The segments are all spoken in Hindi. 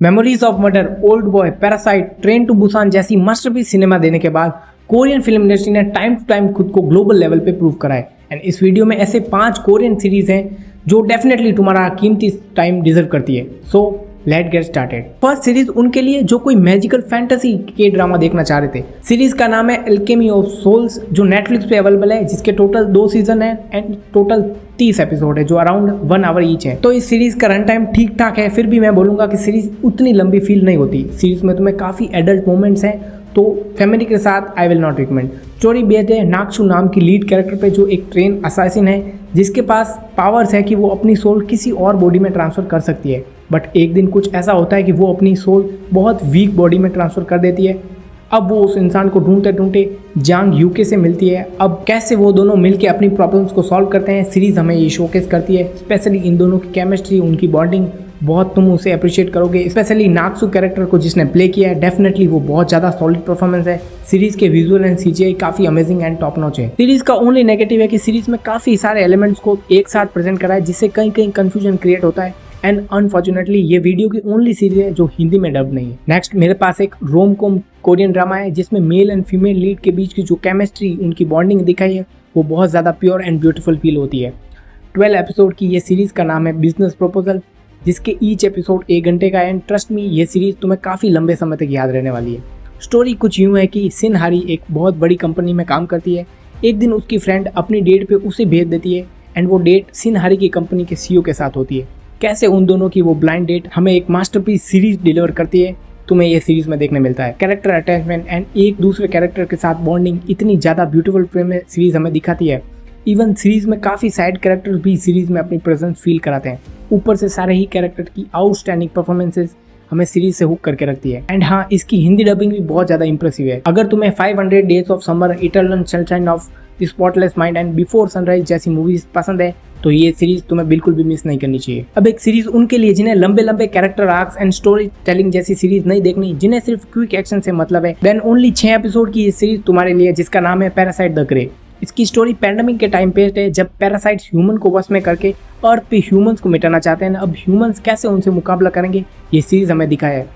Memories of Murder, Old Boy, Parasite, Train to Busan जैसी मास्टरपीस सिनेमा देने के बाद कोरियन फिल्म इंडस्ट्री ने टाइम टू टाइम खुद को ग्लोबल लेवल पे प्रूव करा है। एंड इस वीडियो में ऐसे 5 कोरियन सीरीज हैं जो डेफिनेटली तुम्हारा कीमती टाइम डिजर्व करती है। So let get started. First series उनके लिए जो कोई मैजिकल फैंटेसी के ड्रामा देखना चाह रहे थे। सीरीज का नाम है एल्केमी ऑफ सोल्स, जो नेटफ्लिक्स पे अवेलेबल है, जिसके टोटल 2 सीजन है एंड टोटल 30 एपिसोड है जो अराउंड 1 आवर ईच है। तो इस सीरीज का रन टाइम ठीक ठाक है, फिर भी मैं बोलूंगा कि सीरीज उतनी लंबी फील नहीं होती। सीरीज में तुम्हें काफी एडल्ट मोमेंट्स हैं, तो फैमिली के साथ I will not recommend. Story based है नाक्सू नाम की लीड कैरेक्टर पे, जो एक ट्रेन असासिन है जिसके पास पावर्स है कि वो अपनी सोल किसी और बॉडी में ट्रांसफर कर सकती है। बट एक दिन कुछ ऐसा होता है कि वो अपनी सोल बहुत वीक बॉडी में ट्रांसफर कर देती है। अब वो उस इंसान को ढूंढते ढूंढते जांग यूके से मिलती है। अब कैसे वो दोनों मिलके अपनी प्रॉब्लम्स को सॉल्व करते हैं, सीरीज हमें ये शोकेस करती है। स्पेशली इन दोनों की केमिस्ट्री, उनकी बॉन्डिंग बहुत तुम उसे अप्रिशिएट करोगे। स्पेशली नाक्सू कैरेक्टर को जिसने प्ले किया है, डेफिनेटली वो बहुत ज़्यादा सॉलिड परफॉर्मेंस है। सीरीज के विजुअल एंड सीजीआई काफ़ी अमेजिंग एंड टॉप नॉच है। सीरीज का ओनली नेगेटिव है कि सीरीज में काफ़ी सारे एलिमेंट्स को एक साथ प्रेजेंट करा है, जिससे कहीं कहीं कंफ्यूजन क्रिएट होता है। एंड अनफॉर्चुनेटली ये वीडियो की ओनली सीरीज है जो हिंदी में डब नहीं है। नेक्स्ट मेरे पास एक रोम कॉम कोरियन ड्रामा है, जिसमें मेल एंड फीमेल लीड के बीच की जो केमिस्ट्री, उनकी बॉन्डिंग दिखाई है, वो बहुत ज़्यादा प्योर एंड ब्यूटीफुल फील होती है। 12 एपिसोड की ये सीरीज का नाम है बिजनेस प्रपोजल, जिसके ईच एपिसोड 1 घंटे का है। एंड ट्रस्ट मी, ये सीरीज तुम्हें काफ़ी लंबे समय तक याद रहने वाली है। स्टोरी कुछ यूँ है कि सिन हारी एक बहुत बड़ी कंपनी में काम करती है। एक दिन उसकी फ्रेंड अपनी डेट पे उसे भेज देती है एंड वो डेट सिन हारी की कंपनी के सीईओ के साथ होती है। कैसे उन दोनों की वो ब्लाइंड डेट हमें एक मास्टरपीस सीरीज डिलीवर करती है, तुम्हें ये सीरीज में देखने मिलता है। कैरेक्टर अटैचमेंट एंड एक दूसरे कैरेक्टर के साथ बॉन्डिंग इतनी ज़्यादा ब्यूटीफुल फ्रेम में सीरीज हमें दिखाती है। इवन सीरीज में काफ़ी साइड कैरेक्टर्स भी सीरीज में अपनी प्रेजेंस फील कराते हैं। ऊपर से सारे ही कैरेक्टर की आउटस्टैंडिंग परफॉर्मेंसेस हमें सीरीज से हुक करके रखती है। एंड हाँ, इसकी हिंदी डबिंग भी बहुत ज़्यादा इंप्रेसिव है। अगर तुम्हें 500 days of summer, eternal sunshine of spotless mind and before sunrise जैसी मूवीज पसंद है, तो ये सीरीज तुम्हें बिल्कुल भी मिस नहीं करनी चाहिए। अब एक सीरीज उनके लिए जिन्हें लंबे लंबे character arcs and story telling जैसी सीरीज नहीं देखनी, जिन्हें सिर्फ क्विक एक्शन से मतलब है, देन ओनली 6 एपिसोड की ये सीरीज तुम्हारे लिए, जिसका नाम है पैरासाइट द ग्रे। इसकी स्टोरी पैंडेमिक के टाइम पेस्ट है, जब पैरासाइट्स ह्यूमन को वश में करके अर्थ पे ह्यूमंस को मिटाना चाहते हैं। अब ह्यूमंस कैसे उनसे मुकाबला करेंगे, ये सीरीज हमें दिखाया है।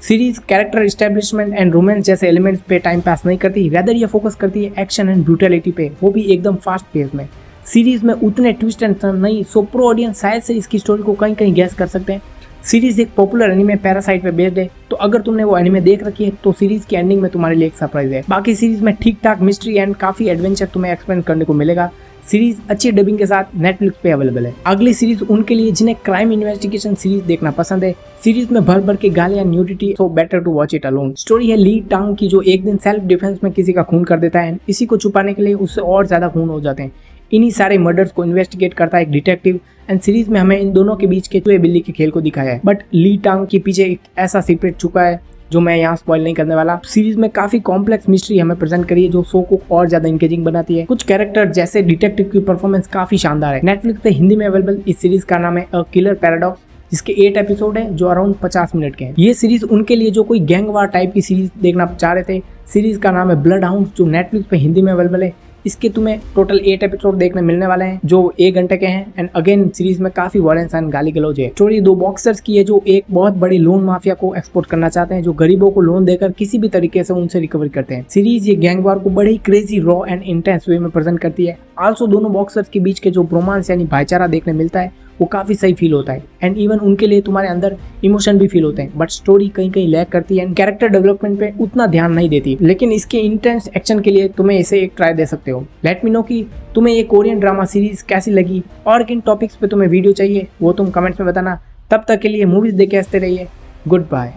Series character establishment and romance जैसे एलिमेंट्स पे टाइम पास नहीं करती, रेदर ये फोकस करती है एक्शन एंड ब्रूटैलिटी पे, वो भी एकदम फास्ट पेस में। सीरीज में उतने ट्विस्ट एंड टर्न नहीं, सो प्रो ऑडियंस शायद से इसकी स्टोरी को कहीं कहीं गैस कर सकते हैं। सीरीज एक पॉपुलर एनिमे पैरासाइट पे बेस्ड है, तो अगर तुमने वो एनिमे देख रखी है तो सीरीज की एंडिंग में तुम्हारे लिए एक सरप्राइज है। बाकी सीरीज में ठीक ठाक मिस्ट्री एंड काफी एडवेंचर तुम्हें एक्सप्लेन करने को मिलेगा। सीरीज अच्छी डबिंग के साथ नेटफ्लिक्स पे अवेलेबल है। अगली सीरीज उनके लिए जिन्हें क्राइम इन्वेस्टिगेशन सीरीज देखना पसंद है। सीरीज में भर भर के गालियां, nudity, so better to watch it alone. Story है ली टांग की, जो एक दिन सेल्फ डिफेंस में किसी का खून कर देता है। इसी को छुपाने के लिए उससे और ज्यादा खून हो जाते हैं। इन्हीं सारे मर्डर्स को इन्वेस्टिगेट करता है एक डिटेक्टिव। एंड सीरीज में हमें इन दोनों के बीच के चूहे बिल्ली के खेल को दिखाया है। बट ली टांग के पीछे एक ऐसा सीक्रेट छुपा है जो मैं यहाँ स्पॉइल नहीं करने वाला। सीरीज में काफी कॉम्प्लेक्स मिस्ट्री हमें प्रेजेंट करी है, जो शो को और ज्यादा इंगेजिंग बनाती है। कुछ कैरेक्टर जैसे डिटेक्टिव की परफॉर्मेंस काफी शानदार है। नेटफ्लिक्स पे हिंदी में अवेलेबल इस सीरीज का नाम है अ किलर पैराडॉक्स, जिसके 8 एपिसोड है जो अराउंड 50 मिनट के हैं। ये सीरीज उनके लिए जो कोई गैंग वार टाइप की सीरीज देखना चाह रहे थे। सीरीज का नाम है ब्लड हाउंड, जो नेटफ्लिक्स पे हिंदी में अवेलेबल है। इसके तुम्हें टोटल 8 एपिसोड देखने मिलने वाले हैं जो 1 घंटे के हैं। एंड अगेन सीरीज में काफी वायलेंस एंड गाली गलौज है। स्टोरी 2 बॉक्सर्स की है जो एक बहुत बड़ी लोन माफिया को एक्सपोर्ट करना चाहते हैं, जो गरीबों को लोन देकर किसी भी तरीके से उनसे रिकवर करते हैं। सीरीज ये गैंग वार को बड़ी क्रेजी, रॉ एंड इंटेंस वे में प्रेजेंट करती है। आल्सो दोनों बॉक्सर्स के बीच के जो रोमांस यानी भाईचारा देखने मिलता है, वो काफी सही फील होता है। एंड इवन उनके लिए तुम्हारे अंदर इमोशन भी फील होते हैं। बट स्टोरी कहीं कहीं लैग करती है एंड कैरेक्टर डेवलपमेंट पे उतना ध्यान नहीं देती। लेकिन इसके इंटेंस एक्शन के लिए तुम्हें इसे एक ट्राई दे सकते हो। लेट मी नो कि तुम्हें ये कोरियन ड्रामा सीरीज कैसी लगी और किन टॉपिक्स पे तुम्हें वीडियो चाहिए, वो तुम कमेंट्स में बताना। तब तक के लिए मूवीज देख के हंसते रहिए। Good bye.